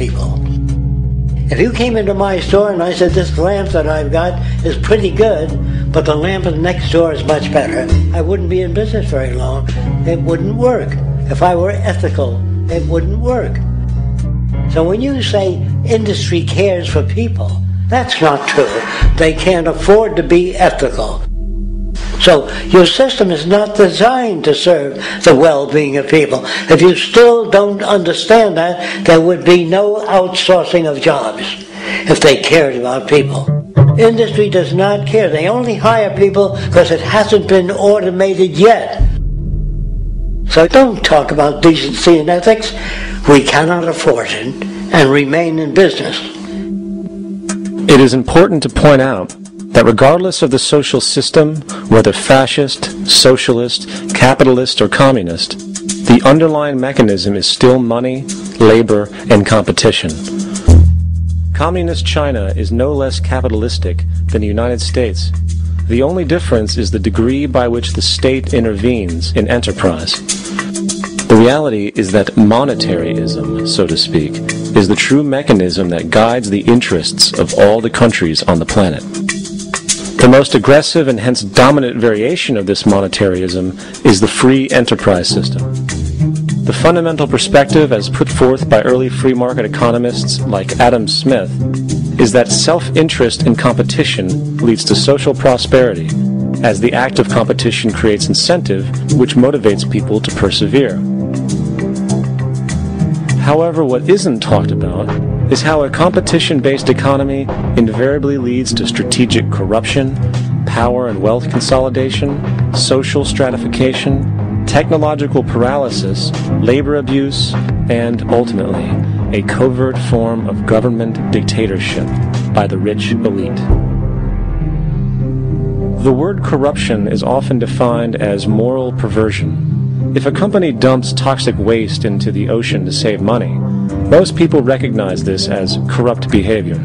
people. If you came into my store and I said, this lamp that I've got is pretty good, but the lamp next door is much better, I wouldn't be in business very long. It wouldn't work. If I were ethical, it wouldn't work. So when you say industry cares for people, that's not true. They can't afford to be ethical. So your system is not designed to serve the well-being of people. If you still don't understand that, there would be no outsourcing of jobs if they cared about people. Industry does not care. They only hire people because it hasn't been automated yet. So don't talk about decency and ethics. We cannot afford it and remain in business. It is important to point out that regardless of the social system, whether fascist, socialist, capitalist, or communist, the underlying mechanism is still money, labor, and competition. Communist China is no less capitalistic than the United States. The only difference is the degree by which the state intervenes in enterprise. The reality is that monetaryism, so to speak, is the true mechanism that guides the interests of all the countries on the planet. The most aggressive and hence dominant variation of this monetaryism is the free enterprise system. The fundamental perspective as put forth by early free market economists like Adam Smith is that self-interest in competition leads to social prosperity, as the act of competition creates incentive which motivates people to persevere. However, what isn't talked about is how a competition-based economy invariably leads to strategic corruption, power and wealth consolidation, social stratification, technological paralysis, labor abuse, and, ultimately, a covert form of government dictatorship by the rich elite. The word corruption is often defined as moral perversion. If a company dumps toxic waste into the ocean to save money, most people recognize this as corrupt behavior.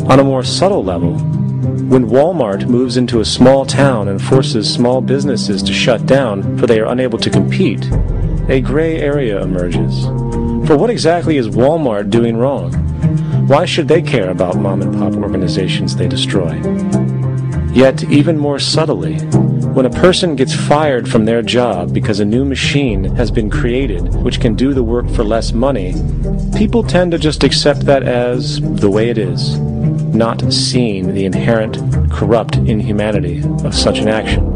On a more subtle level, when Walmart moves into a small town and forces small businesses to shut down for they are unable to compete, a gray area emerges. For what exactly is Walmart doing wrong? Why should they care about mom-and-pop organizations they destroy? Yet, even more subtly, when a person gets fired from their job because a new machine has been created which can do the work for less money, people tend to just accept that as the way it is, not seeing the inherent corrupt inhumanity of such an action.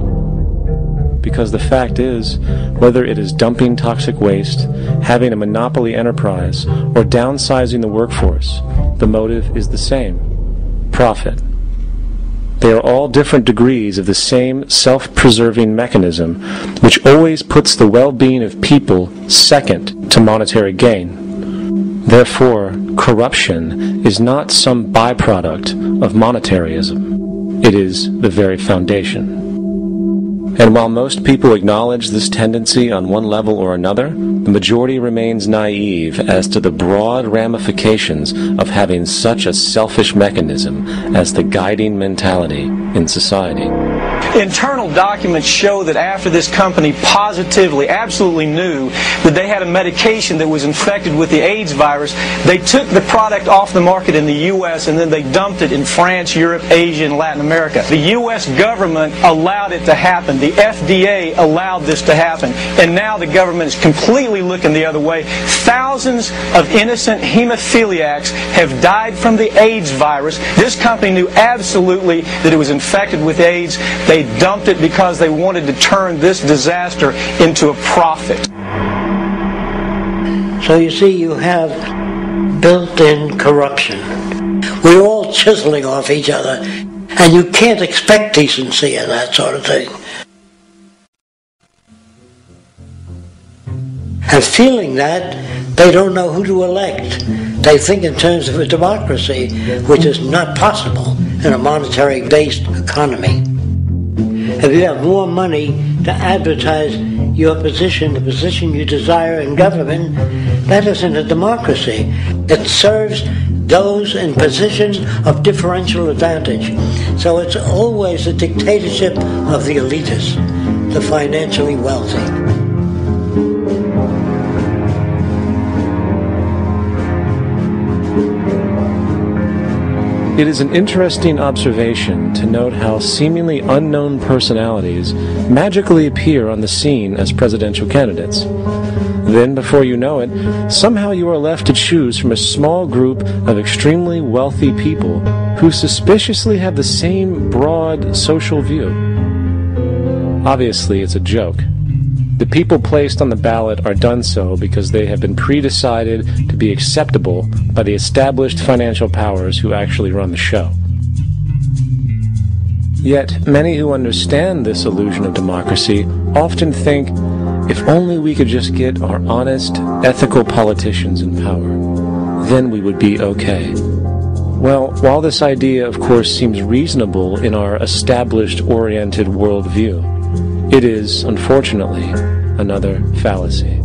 Because the fact is, whether it is dumping toxic waste, having a monopoly enterprise, or downsizing the workforce, the motive is the same: profit. They are all different degrees of the same self-preserving mechanism, which always puts the well-being of people second to monetary gain. Therefore, corruption is not some byproduct of monetaryism. It is the very foundation. And while most people acknowledge this tendency on one level or another, the majority remains naive as to the broad ramifications of having such a selfish mechanism as the guiding mentality in society. Internal documents show that after this company positively, absolutely knew that they had a medication that was infected with the AIDS virus, they took the product off the market in the U.S. and then they dumped it in France, Europe, Asia, and Latin America. The U.S. government allowed it to happen. The FDA allowed this to happen. And now the government is completely looking the other way. Thousands of innocent hemophiliacs have died from the AIDS virus. This company knew absolutely that it was infected with AIDS. They dumped it because they wanted to turn this disaster into a profit. So you see, you have built-in corruption. We're all chiseling off each other, and you can't expect decency in that sort of thing. And feeling that, they don't know who to elect. They think in terms of a democracy, which is not possible in a monetary-based economy. If you have more money to advertise your position, the position you desire in government, that isn't a democracy. It serves those in positions of differential advantage. So it's always a dictatorship of the elitists, the financially wealthy. It is an interesting observation to note how seemingly unknown personalities magically appear on the scene as presidential candidates. Then, before you know it, somehow you are left to choose from a small group of extremely wealthy people who suspiciously have the same broad social view. Obviously, it's a joke. The people placed on the ballot are done so because they have been pre-decided to be acceptable by the established financial powers who actually run the show. Yet, many who understand this illusion of democracy often think, if only we could just get our honest, ethical politicians in power, then we would be okay. Well, while this idea, of course, seems reasonable in our established-oriented worldview, it is, unfortunately, another fallacy.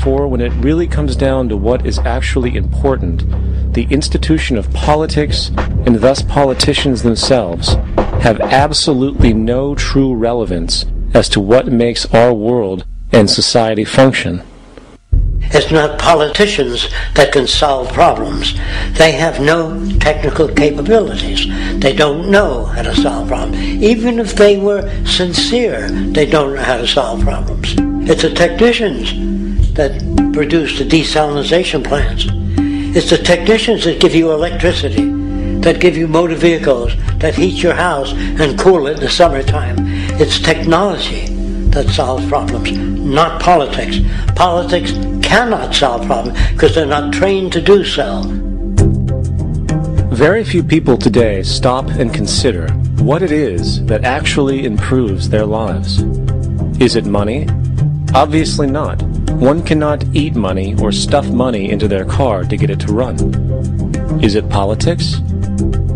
For when it really comes down to what is actually important, the institution of politics, and thus politicians themselves, have absolutely no true relevance as to what makes our world and society function. It's not politicians that can solve problems. They have no technical capabilities. They don't know how to solve problems. Even if they were sincere, they don't know how to solve problems. It's the technicians that produce the desalination plants. It's the technicians that give you electricity, that give you motor vehicles, that heat your house and cool it in the summertime. It's technology that solves problems, not politics. Politics cannot solve problems because they're not trained to do so. Very few people today stop and consider what it is that actually improves their lives. Is it money? Obviously not. One cannot eat money or stuff money into their car to get it to run. Is it politics?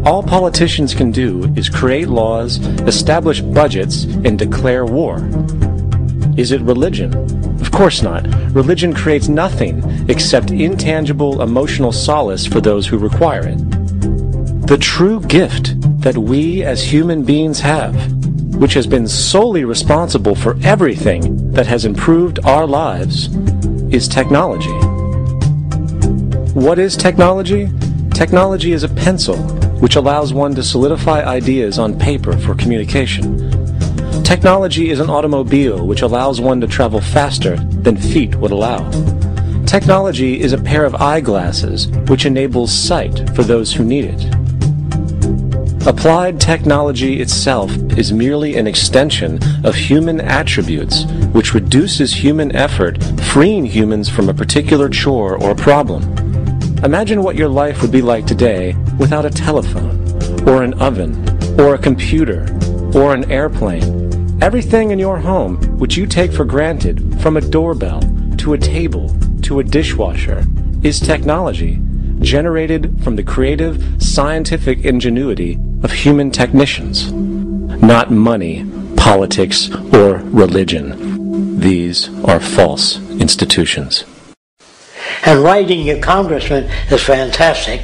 All politicians can do is create laws, establish budgets, and declare war. Is it religion? Of course not. Religion creates nothing except intangible emotional solace for those who require it. The true gift that we as human beings have, which has been solely responsible for everything that has improved our lives, is technology. What is technology? Technology is a pencil which allows one to solidify ideas on paper for communication. Technology is an automobile which allows one to travel faster than feet would allow. Technology is a pair of eyeglasses which enables sight for those who need it. Applied technology itself is merely an extension of human attributes which reduces human effort, freeing humans from a particular chore or problem. Imagine what your life would be like today without a telephone, or an oven, or a computer, or an airplane. Everything in your home, which you take for granted, from a doorbell, to a table, to a dishwasher, is technology, generated from the creative, scientific ingenuity of human technicians. Not money, politics, or religion. These are false institutions. And writing your congressman is fantastic.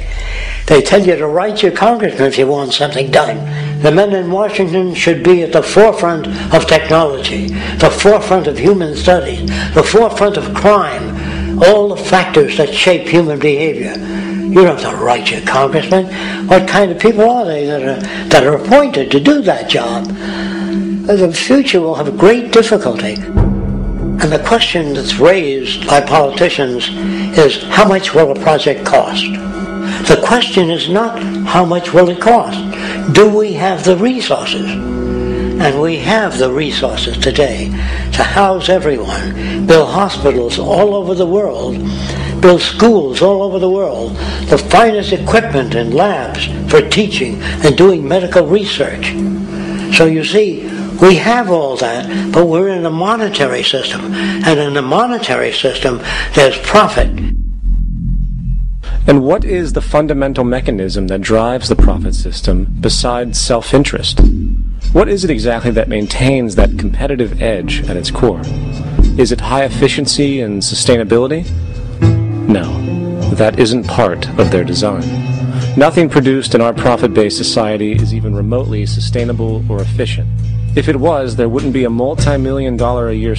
They tell you to write your congressman if you want something done. The men in Washington should be at the forefront of technology, the forefront of human studies, the forefront of crime, all the factors that shape human behavior. You don't have to write your congressman. What kind of people are they that are appointed to do that job? The future will have great difficulty. And the question that's raised by politicians is, how much will a project cost? The question is not, how much will it cost? Do we have the resources? And we have the resources today to house everyone, build hospitals all over the world, build schools all over the world, the finest equipment and labs for teaching and doing medical research. So you see, we have all that, but we're in a monetary system. And in the monetary system, there's profit. And what is the fundamental mechanism that drives the profit system besides self-interest? What is it exactly that maintains that competitive edge at its core? Is it high efficiency and sustainability? No, that isn't part of their design. Nothing produced in our profit-based society is even remotely sustainable or efficient. If it was, there wouldn't be a multi-million-dollar-a-year